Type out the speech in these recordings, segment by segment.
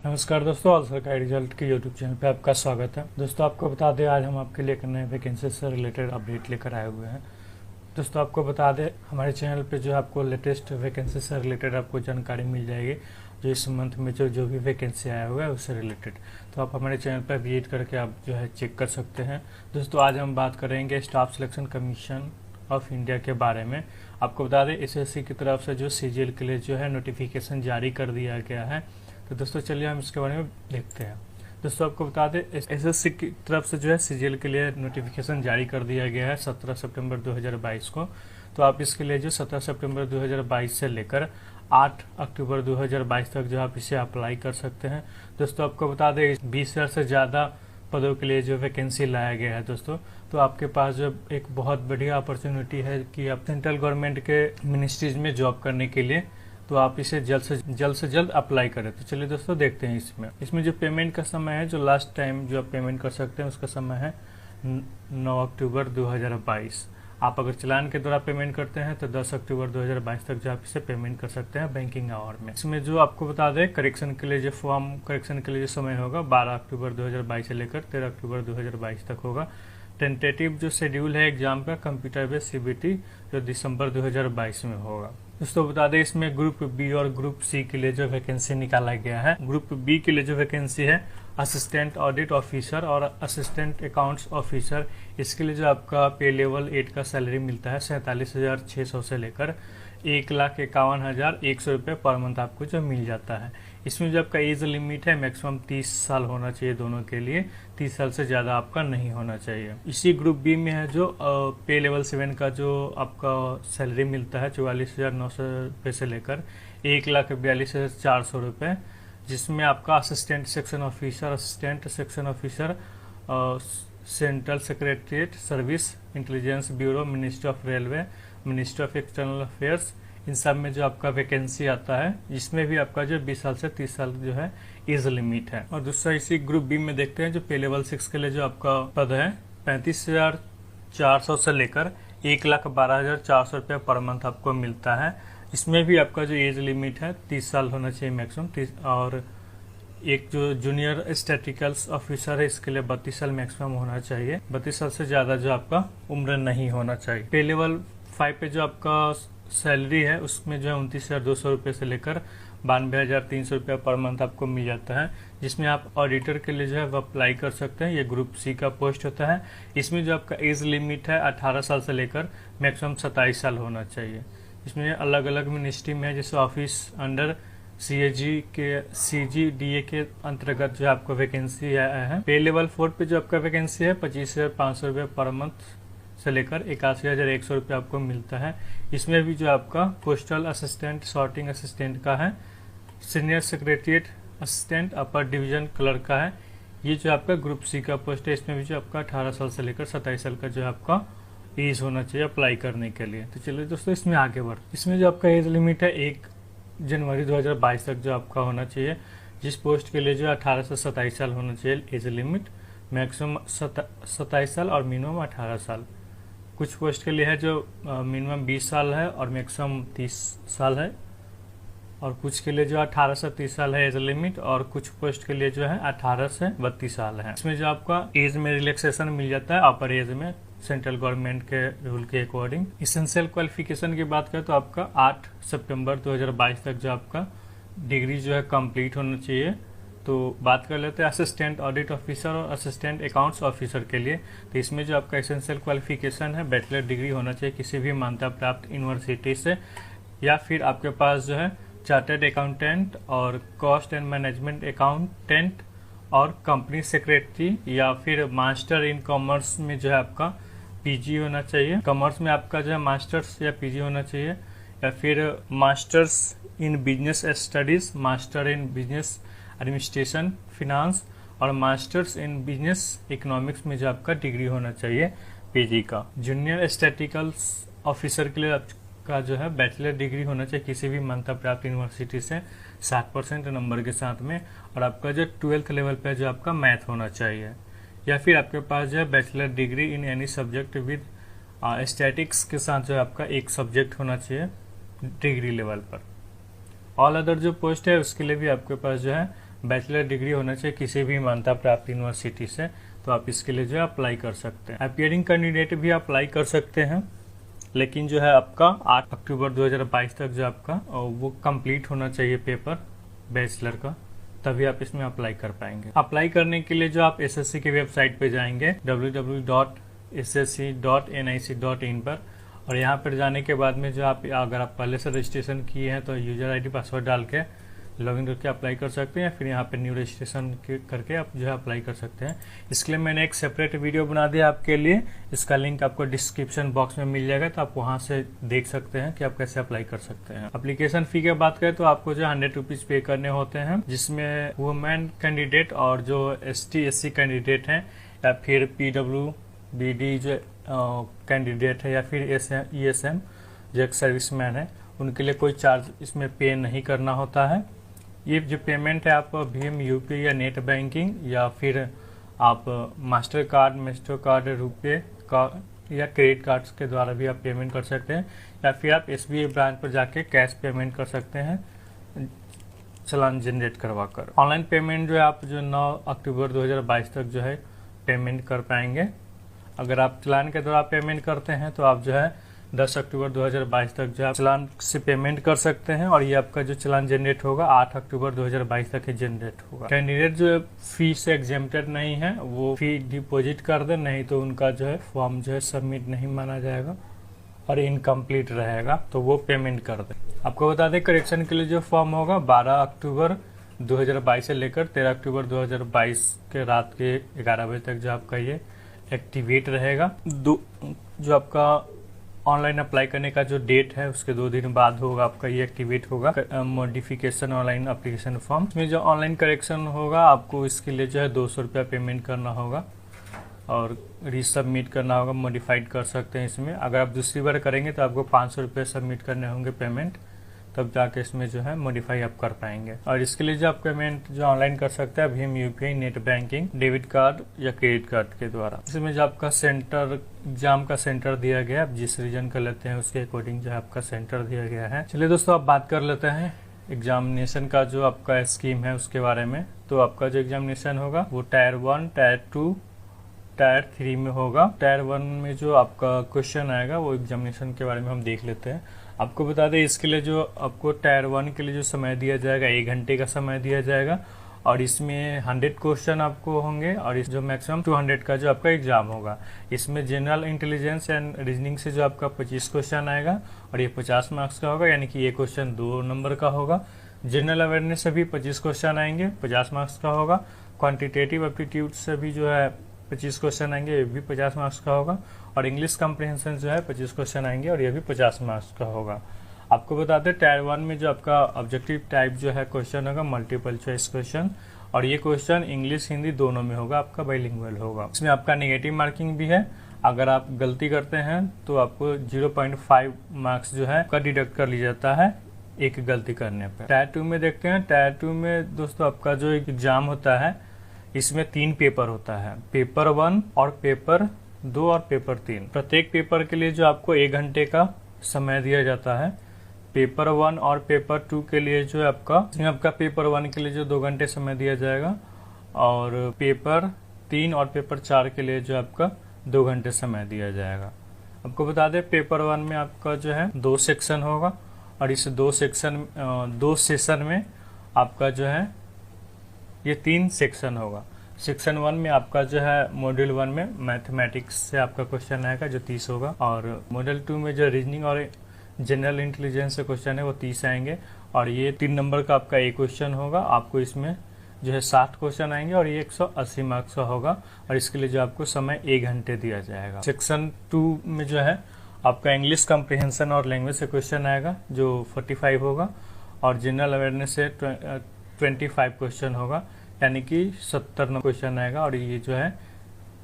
नमस्कार दोस्तों, ऑल सरकारी रिजल्ट के यूट्यूब चैनल पे आपका स्वागत है। दोस्तों आपको बता दें, आज हम आपके लिए एक नए वैकेंसी से रिलेटेड अपडेट लेकर आए हुए हैं। दोस्तों आपको बता दें, हमारे चैनल पे जो आपको लेटेस्ट वैकेंसी से रिलेटेड आपको जानकारी मिल जाएगी। जो इस मंथ में जो भी वैकेंसी आया हुआ है उससे रिलेटेड, तो आप हमारे चैनल पर विजिट करके आप जो है चेक कर सकते हैं। दोस्तों आज हम बात करेंगे staff selection commission of India के बारे में। आपको बता दें, एसएससी की तरफ से जो सीजीएल के लिए जो है नोटिफिकेशन जारी कर दिया गया है। तो दोस्तों चलिए हम इसके बारे में देखते हैं। दोस्तों आपको बता दें, एसएससी की तरफ से जो है सीजीएल के लिए नोटिफिकेशन जारी कर दिया गया है 17 सितंबर 2022 को। तो आप इसके लिए जो 17 सितंबर 2022 से लेकर 8 अक्टूबर 2022 तक जो आप इसे अप्लाई कर सकते हैं। दोस्तों आपको बता दें, 20,000 से ज़्यादा पदों के लिए जो वैकेंसी लाया गया है दोस्तों, तो आपके पास जो एक बहुत बढ़िया अपॉर्चुनिटी है कि आप सेंट्रल गवर्नमेंट के मिनिस्ट्रीज में जॉब करने के लिए, तो आप इसे जल्द से जल्द अप्लाई करें। तो चलिए दोस्तों देखते हैं इसमें जो पेमेंट का समय है, जो लास्ट टाइम जो आप पेमेंट कर सकते हैं उसका समय है 9 अक्टूबर 2022। आप अगर चालान के द्वारा पेमेंट करते हैं तो 10 अक्टूबर 2022 तक जो आप इसे पेमेंट कर सकते हैं बैंकिंग आवर में। इसमें जो आपको बता दें, करेक्शन के लिए जो फॉर्म करेक्शन के लिए जो समय होगा 12 अक्टूबर 2022 से लेकर 13 अक्टूबर 2022 तक होगा। टेंटेटिव जो शेड्यूल है एग्जाम का कंप्यूटर बेस्ड सीबीटी जो दिसंबर 2022 में होगा। दोस्तों बता दें, इसमें ग्रुप बी और ग्रुप सी के लिए जो वैकेंसी निकाला गया है। ग्रुप बी के लिए जो वैकेंसी है असिस्टेंट ऑडिट ऑफिसर और असिस्टेंट अकाउंट्स ऑफिसर, इसके लिए जो आपका पे लेवल 8 का सैलरी मिलता है 47,600 से लेकर 1,51,100 रुपये पर मंथ आपको जो मिल जाता है। इसमें जो आपका एज लिमिट है मैक्सिमम 30 साल होना चाहिए दोनों के लिए, 30 साल से ज़्यादा आपका नहीं होना चाहिए। इसी ग्रुप बी में है जो पे लेवल 7 का जो आपका सैलरी मिलता है 44,900 रुपये से लेकर 1,42,400 रुपये, जिसमें आपका assistant section officer central secretariat service, intelligence bureau, ministry of railway, ministry of external affairs, इन सब में जो आपका वैकेंसी आता है, जिसमें भी आपका जो 20 साल से 30 साल जो है एज लिमिट है। और दूसरा इसी ग्रुप बी में देखते हैं, जो पे लेवल 6 के लिए जो आपका पद है 35,400 से लेकर 1,12,400 रुपये पर मंथ आपको मिलता है। इसमें भी आपका जो एज लिमिट है 30 साल होना चाहिए मैक्सिमम, और एक जो जूनियर स्टैटिकल्स ऑफिसर है इसके लिए 32 साल मैक्सिमम होना चाहिए। 32 साल से ज्यादा जो आपका उम्र नहीं होना चाहिए। पे लेवल 5 पे जो आपका सैलरी है उसमें जो है 29,200 रुपये से लेकर 92,300 रुपये पर मंथ आपको मिल जाता है, जिसमें आप ऑडिटर के लिए जो है वो अप्लाई कर सकते हैं। ये ग्रुप सी का पोस्ट होता है। इसमें जो आपका एज लिमिट है 18 साल से लेकर मैक्सिमम 27 साल होना चाहिए। इसमें अलग अलग मिनिस्ट्री में है, जैसे ऑफिस अंडर CGDA के अंतर्गत जो आपको वैकेंसी आया है। पे लेवल 4 पे जो आपका वैकेंसी है 25,500 रुपये पर मंथ से लेकर 81,100 रुपये आपको मिलता है। इसमें भी जो आपका पोस्टल असिस्टेंट, सॉर्टिंग असिस्टेंट का है, senior secretariat assistant, upper division clerk का है। ये जो आपका ग्रुप सी का पोस्ट है, इसमें भी जो आपका 18 साल से लेकर 27 साल का जो आपका एज होना चाहिए अप्लाई करने के लिए। तो चलिए दोस्तों इसमें आगे बढ़, इसमें जो आपका एज लिमिट है 1 जनवरी 2022 तक जो आपका होना चाहिए। जिस पोस्ट के लिए जो 18 से 27 साल होना चाहिए एज लिमिट, मैक्सिमम 27 साल और मिनिमम 18 साल। कुछ पोस्ट के लिए है जो मिनिमम 20 साल है और मैक्सिमम 30 साल है, और कुछ के लिए जो 18 से 30 साल है एज लिमिट, और कुछ पोस्ट के लिए जो है 18 से 32 साल है। इसमें जो आपका एज में रिलैक्सेशन मिल जाता है अपर एज में सेंट्रल गवर्नमेंट के रूल के अकॉर्डिंग। इसेंशियल क्वालिफिकेशन की बात करें तो आपका 8 सितंबर 2022 तक जो आपका डिग्री जो है कंप्लीट होना चाहिए। तो बात कर लेते हैं असिस्टेंट ऑडिट ऑफिसर और असिस्टेंट अकाउंट्स ऑफिसर के लिए। तो इसमें जो आपका इसेंशियल क्वालिफिकेशन है बैचलर डिग्री होना चाहिए किसी भी मान्यता प्राप्त यूनिवर्सिटी से, या फिर आपके पास जो है चार्टर्ड अकाउंटेंट और कॉस्ट एंड मैनेजमेंट अकाउंटेंट और कंपनी सेक्रेटरी, या फिर मास्टर इन कॉमर्स में जो है आपका पीजी होना चाहिए। कॉमर्स में आपका जो है मास्टर्स या पीजी होना चाहिए, या फिर masters in business studies, master in business administration finance, और मास्टर्स इन बिजनेस इकोनॉमिक्स में जो आपका डिग्री होना चाहिए पीजी का। जूनियर स्टैटिकल्स ऑफिसर के लिए आपका जो है बैचलर डिग्री होना चाहिए किसी भी मान्यता प्राप्त यूनिवर्सिटी से 60% नंबर के साथ में, और आपका जो 12th लेवल पे जो आपका मैथ होना चाहिए, या फिर आपके पास जो है bachelor degree in any subject with statics के साथ जो आपका एक सब्जेक्ट होना चाहिए डिग्री लेवल पर। ऑल अदर जो पोस्ट है उसके लिए भी आपके पास जो है बैचलर डिग्री होना चाहिए किसी भी मान्यता प्राप्त यूनिवर्सिटी से, तो आप इसके लिए जो है अप्लाई कर सकते हैं। अपीयरिंग कैंडिडेट भी अप्लाई कर सकते हैं, लेकिन जो है आपका 8 अक्टूबर 2022 तक जो आपका वो कंप्लीट होना चाहिए पेपर बैचलर का, तभी आप इसमें अप्लाई कर पाएंगे। अप्लाई करने के लिए जो आप एसएससी की वेबसाइट पे जाएंगे www.ssc.nic.in पर, और यहाँ पर जाने के बाद में जो आप अगर आप पहले से रजिस्ट्रेशन किए हैं तो यूजर आईडी पासवर्ड डाल के लॉगिन करके अप्लाई कर सकते हैं, या फिर यहाँ पे न्यू रजिस्ट्रेशन करके आप जो है अप्लाई कर सकते हैं। इसके लिए मैंने एक सेपरेट वीडियो बना दिया आपके लिए, इसका लिंक आपको डिस्क्रिप्शन बॉक्स में मिल जाएगा, तो आप वहाँ से देख सकते हैं कि आप कैसे अप्लाई कर सकते हैं। एप्लीकेशन फी की बात करें तो आपको जो 100 रुपीज पे करने होते हैं, जिसमें वुमेन कैंडिडेट और जो ST/SC कैंडिडेट हैं, या फिर PWBD जो कैंडिडेट है, या फिर ESM जो एक सर्विसमैन है, उनके लिए कोई चार्ज इसमें पे नहीं करना होता है। ये जो पेमेंट है आप भीम UPI या नेट बैंकिंग, या फिर आप मास्टर कार्ड, रुपए का या क्रेडिट कार्ड्स के द्वारा भी आप पेमेंट कर सकते हैं, या फिर आप SBI ब्रांच पर जाके कैश पेमेंट कर सकते हैं चालान जनरेट करवाकर। ऑनलाइन पेमेंट जो है आप जो 9 अक्टूबर 2022 तक जो है पेमेंट कर पाएंगे। अगर आप चालान के द्वारा पेमेंट करते हैं तो आप जो है 10 अक्टूबर 2022 तक जो है चालान से पेमेंट कर सकते हैं, और ये आपका जो चालान जनरेट होगा 8 अक्टूबर 2022 तक ही जनरेट होगा। कैंडिडेट जो फी से एग्जेम्प्टेड नहीं है वो फी डिपॉजिट कर दे, नहीं तो उनका जो है फॉर्म जो है सबमिट नहीं माना जाएगा और इनकम्प्लीट रहेगा, तो वो पेमेंट कर दे। आपको बता दें करेक्शन के लिए जो फॉर्म होगा 12 अक्टूबर 2022 से लेकर 13 अक्टूबर 2022 के रात के 11 बजे तक जो आपका ये एक्टिवेट रहेगा। जो आपका ऑनलाइन अप्लाई करने का जो डेट है उसके 2 दिन बाद होगा आपका ये एक्टिवेट होगा मॉडिफिकेशन ऑनलाइन एप्लीकेशन फॉर्म। इसमें जो ऑनलाइन करेक्शन होगा आपको इसके लिए जो है 200 रुपया पेमेंट करना होगा और रीसबमिट करना होगा, मॉडिफाइड कर सकते हैं इसमें। अगर आप दूसरी बार करेंगे तो आपको 500 रुपये सबमिट करने होंगे पेमेंट, तब जाके इसमें जो है मॉडिफाई आप कर पाएंगे। और इसके लिए जो आप पेमेंट जो ऑनलाइन कर सकते हैं Bhim UPI, net banking, debit card या क्रेडिट कार्ड के द्वारा। इसमें जो आपका सेंटर एग्जाम का सेंटर दिया गया, आप जिस रीजन का लेते हैं उसके अकॉर्डिंग जो है आपका सेंटर दिया गया है। चलिए दोस्तों आप बात कर लेते हैं एग्जामिनेशन का जो आपका स्कीम है उसके बारे में। तो आपका जो एग्जामिनेशन होगा वो टायर 1, टायर 2, टायर 3 में होगा। टायर 1 में जो आपका क्वेश्चन आएगा वो एग्जामिनेशन के बारे में हम देख लेते हैं। आपको बता दें इसके लिए जो आपको टायर 1 के लिए जो समय दिया जाएगा 1 घंटे का समय दिया जाएगा, और इसमें 100 क्वेश्चन आपको होंगे, और इस जो मैक्सिमम 200 का जो आपका एग्जाम होगा। इसमें जनरल इंटेलिजेंस एंड रीजनिंग से जो आपका 25 क्वेश्चन आएगा और ये 50 मार्क्स का होगा, यानी कि ये क्वेश्चन 2 नंबर का होगा। जनरल अवेयरनेस से भी 25 क्वेश्चन आएंगे, 50 मार्क्स का होगा। क्वान्टिटेटिव एप्टीट्यूड से भी जो है 25 क्वेश्चन आएंगे, ये भी 50 मार्क्स का होगा। और इंग्लिश कॉम्प्रिहेंशन जो है 25 क्वेश्चन आएंगे और ये भी 50 मार्क्स का होगा। आपको बता दें टायर 1 में जो आपका ऑब्जेक्टिव टाइप जो है क्वेश्चन होगा मल्टीपल चॉइस क्वेश्चन, और ये क्वेश्चन इंग्लिश हिंदी दोनों में होगा, आपका बाइलिंगुअल होगा। इसमें आपका नेगेटिव मार्किंग भी है, अगर आप गलती करते हैं तो आपको 0.5 मार्क्स जो है आपका डिडक्ट कर लिया जाता है एक गलती करने पर। टायर 2 में देखते हैं। टायर 2 में दोस्तों आपका जो एग्जाम होता है इसमें 3 पेपर होता है, पेपर 1 और पेपर 2 और पेपर 3। प्रत्येक पेपर के लिए जो आपको 1 घंटे का समय दिया जाता है। पेपर 1 और पेपर 2 के लिए जो आपका पेपर 1 के लिए जो 2 घंटे समय दिया जाएगा, और पेपर 3 और पेपर 4 के लिए जो आपका 2 घंटे समय दिया जाएगा। आपको बता दें पेपर 1 में आपका जो है 2 सेक्शन होगा, और इस 2 सेशन में आपका जो है ये 3 सेक्शन होगा। सेक्शन 1 में आपका जो है मॉड्यूल 1 में मैथमेटिक्स से आपका क्वेश्चन आएगा जो 30 होगा, और मॉड्यूल 2 में जो रीजनिंग और जनरल इंटेलिजेंस से क्वेश्चन है वो 30 आएंगे, और ये 3 नंबर का आपका एक क्वेश्चन होगा। आपको इसमें जो है 60 क्वेश्चन आएंगे और ये 180 मार्क्स का होगा, और इसके लिए जो आपको समय 1 घंटे दिया जाएगा। सेक्शन 2 में जो है आपका इंग्लिश कॉम्प्रिहेंशन और लैंग्वेज से क्वेश्चन आएगा जो 45 होगा, और जनरल अवेयरनेस से 25 क्वेश्चन होगा, यानी कि 70 क्वेश्चन आएगा, और ये जो है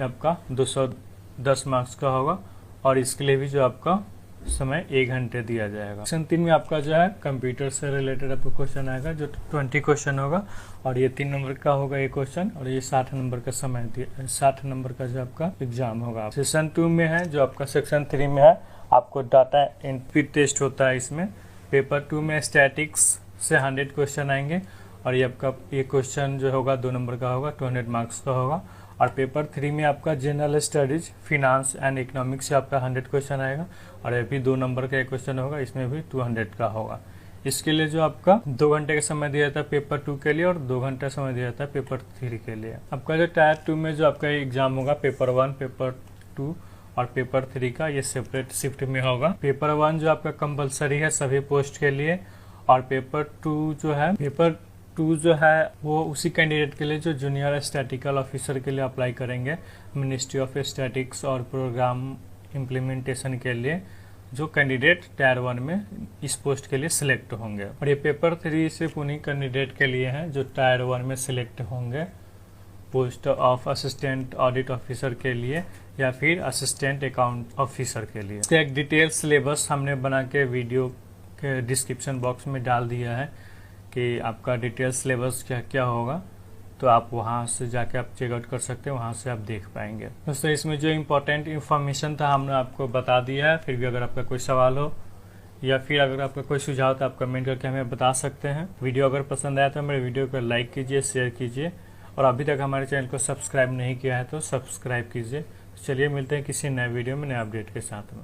आपका 210 मार्क्स का होगा, और इसके लिए भी जो आपका समय 1 घंटे दिया जाएगा। सेक्शन 3 में आपका जो है कंप्यूटर से रिलेटेड आपका क्वेश्चन आएगा जो 20 क्वेश्चन होगा, और ये 3 नंबर का होगा एक क्वेश्चन, और ये 60 नंबर का समय 60 नंबर का जो आपका एग्जाम होगा। सेक्शन 2 में है जो आपका सेक्शन 3 में है आपको डाटा एंट्री टेस्ट होता है। इसमें पेपर 2 में स्टैटिक्स से 100 क्वेश्चन आएंगे, और ये आपका ये क्वेश्चन जो होगा 2 नंबर का होगा, 200 मार्क्स का होगा। और पेपर 3 में आपका general studies, finance and economics से आपका 100 क्वेश्चन आएगा। और ये भी 2 नंबर का एक क्वेश्चन होगा, इसमें भी 200 का होगा। इसके लिए जो आपका 2 घंटे का समय दिया जाता है पेपर 2 के लिए और 2 घंटा समय दिया जाता है पेपर 3 के लिए। आपका जो टायर 2 में जो आपका एग्जाम होगा पेपर 1, पेपर 2 और पेपर 3 का, ये सेपरेट शिफ्ट में होगा। पेपर 1 जो आपका कंपलसरी है सभी पोस्ट के लिए, और पेपर 2 जो है वो उसी कैंडिडेट के लिए जो जूनियर स्टैटिकल ऑफिसर के लिए अप्लाई करेंगे, मिनिस्ट्री ऑफ स्टैटिक्स और प्रोग्राम इम्प्लीमेंटेशन के लिए, जो कैंडिडेट टायर 1 में इस पोस्ट के लिए सिलेक्ट होंगे। और ये पेपर 3 सिर्फ उन्हीं कैंडिडेट के लिए हैं जो टायर 1 में सिलेक्ट होंगे post of assistant audit officer के लिए या फिर असिस्टेंट अकाउंट ऑफिसर के लिए। तो एक डिटेल सिलेबस हमने बना के वीडियो के डिस्क्रिप्शन बॉक्स में डाल दिया है कि आपका डिटेल सिलेबस क्या क्या होगा, तो आप वहाँ से जाके आप चेकआउट कर सकते हैं, वहाँ से आप देख पाएंगे। दोस्तों इसमें जो इम्पोर्टेंट इन्फॉर्मेशन था हमने आपको बता दिया है। फिर भी अगर आपका कोई सवाल हो या फिर अगर आपका कोई सुझाव तो आप कमेंट करके हमें बता सकते हैं। वीडियो अगर पसंद आया तो मेरे वीडियो को लाइक कीजिए, शेयर कीजिए, और अभी तक हमारे चैनल को सब्सक्राइब नहीं किया है तो सब्सक्राइब कीजिए। चलिए मिलते हैं किसी नए वीडियो में नए अपडेट के साथ में।